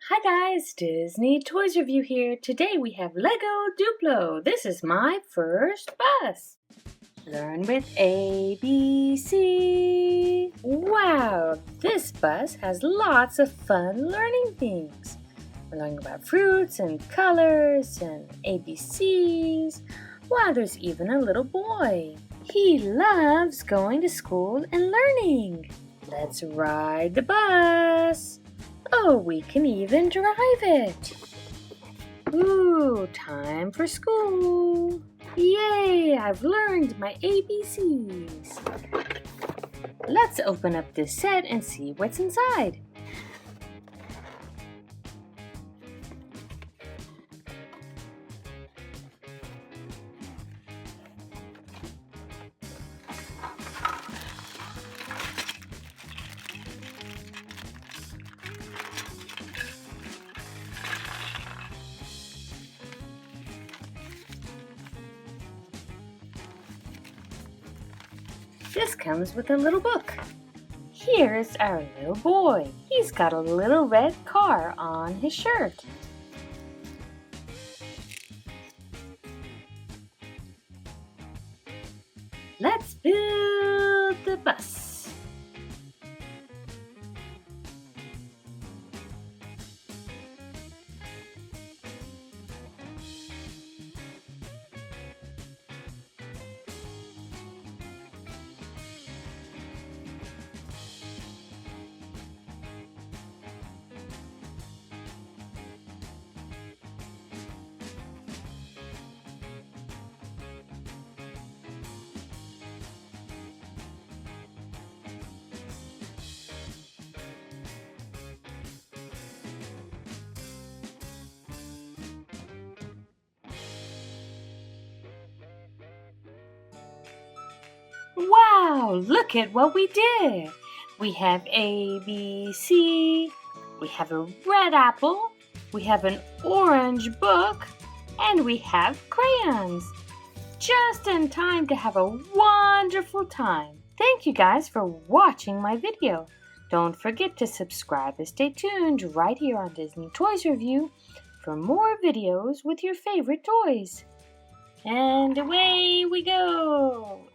Hi guys, Disney Toys Review here. Today we have Lego Duplo. This is my first bus. Learn with ABC. Wow, this bus has lots of fun learning things. We're learning about fruits and colors and ABCs. Wow, there's even a little boy. He loves going to school and learning. Let's ride the bus. Oh, we can even drive it. Ooh, time for school. Yay, I've learned my ABCs. Let's open up this set and see what's inside. This comes with a little book. Here's our little boy. He's got a little red car on his shirt. Let's build the bus. Wow, look at what we did. We have A, B, C, we have a red apple, we have an orange book, and we have crayons. Just in time to have a wonderful time. Thank you guys for watching my video. Don't forget to subscribe and stay tuned right here on Disney Toys Review for more videos with your favorite toys. And away we go!